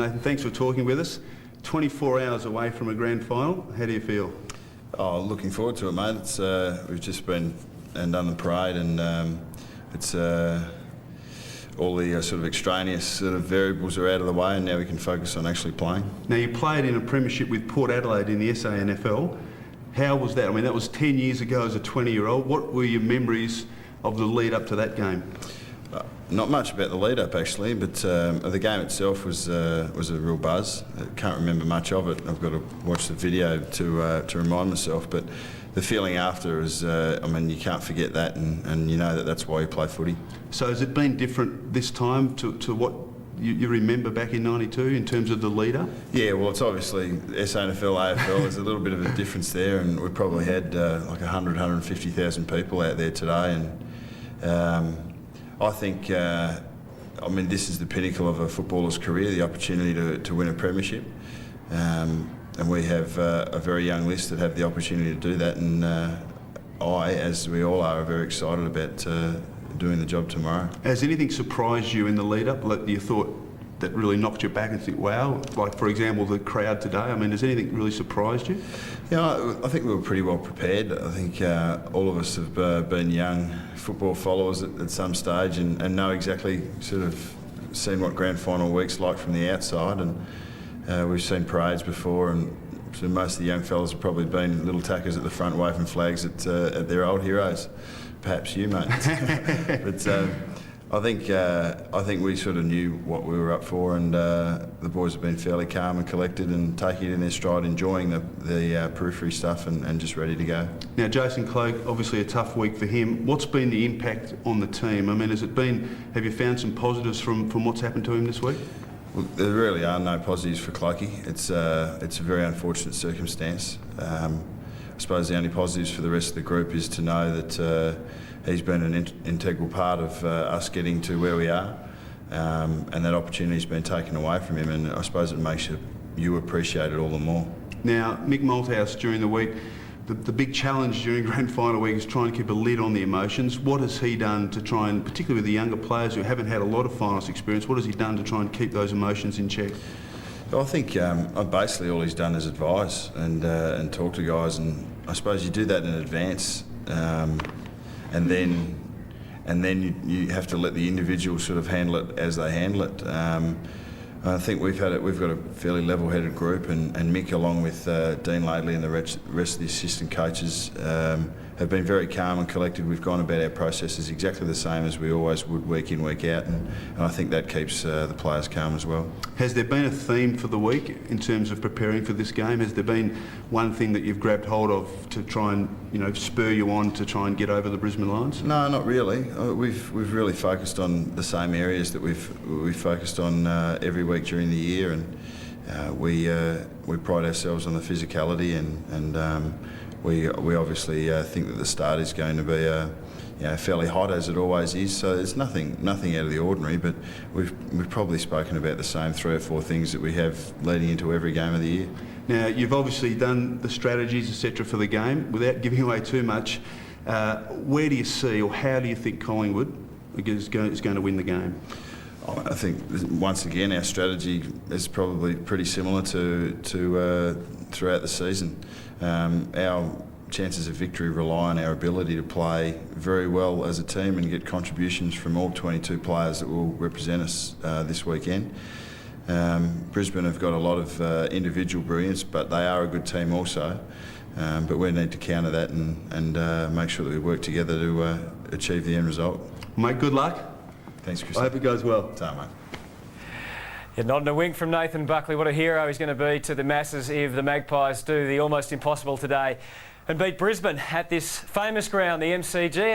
Nathan, thanks for talking with us. 24 hours away from a grand final. How do you feel? Oh, looking forward to it, mate. It's we've just been and done the parade, and it's all the sort of extraneous sort of variables are out of the way, and now we can focus on actually playing. Now, you played in a premiership with Port Adelaide in the SANFL. How was that? I mean, that was 10 years ago as a 20-year-old. What were your memories of the lead up to that game? Not much about the lead up actually, but the game itself was a real buzz. I can't remember much of it. I've got to watch the video to remind myself. But the feeling after is, I mean, you can't forget that, and you know that's why you play footy. So has it been different this time to what you remember back in '92 in terms of the leader? Yeah, well, it's obviously SANFL, AFL. There's a little bit of a difference there, and we probably had like 150,000 people out there today, and I think, I mean, this is the pinnacle of a footballer's career, the opportunity to win a premiership. And we have a very young list that have the opportunity to do that. And I, as we all are very excited about doing the job tomorrow. Has anything surprised you in the lead-up that you thought that really knocked you back and think, wow, like for example the crowd today? I mean, has anything really surprised you? Yeah, I think we were pretty well prepared. I think all of us have been young football followers at some stage and know exactly sort of seen what grand final week's like from the outside, and we've seen parades before, and so most of the young fellas have probably been little tackers at the front waving flags at their old heroes. Perhaps you, mate. But I think we sort of knew what we were up for, and the boys have been fairly calm and collected and taking it in their stride, enjoying the periphery stuff and just ready to go. Now, Jason Cloak, obviously a tough week for him. What's been the impact on the team? I mean, have you found some positives from what's happened to him this week? Well, there really are no positives for Clokey. It's a very unfortunate circumstance. I suppose the only positives for the rest of the group is to know that he's been an integral part of us getting to where we are, and that opportunity's been taken away from him, and I suppose it makes you appreciate it all the more. Now, Mick Malthouse during the week, the big challenge during grand final week is trying to keep a lid on the emotions. What has he done to try and, particularly with the younger players who haven't had a lot of finals experience, what has he done to try and keep those emotions in check? Well, I think basically all he's done is advise and talk to guys, and I suppose you do that in advance, and then you have to let the individual sort of handle it as they handle it. I think we've got a fairly level-headed group, and Mick, along with Dean Laidley and the rest of the assistant coaches, have been very calm and collected. We've gone about our processes exactly the same as we always would, week in, week out, and I think that keeps the players calm as well. Has there been a theme for the week in terms of preparing for this game? Has there been one thing that you've grabbed hold of to try and spur you on to try and get over the Brisbane Lions? No, not really. We've really focused on the same areas that we've focused on every week during the year, and we pride ourselves on the physicality, and we obviously think that the start is going to be fairly hot, as it always is. So there's nothing out of the ordinary, but we've probably spoken about the same 3 or 4 things that we have leading into every game of the year. Now, you've obviously done the strategies, etc., for the game. Without giving away too much, where do you see, or how do you think Collingwood is going to win the game? I think once again our strategy is probably pretty similar to throughout the season. Our chances of victory rely on our ability to play very well as a team and get contributions from all 22 players that will represent us this weekend. Brisbane have got a lot of individual brilliance, but they are a good team also. But we need to counter that and make sure that we work together to achieve the end result. Mate, good luck. Thanks, Chris. I hope it goes well. Ta, mate. Yeah, nodding a wink from Nathan Buckley. What a hero he's going to be to the masses if the Magpies do the almost impossible today and beat Brisbane at this famous ground, the MCG.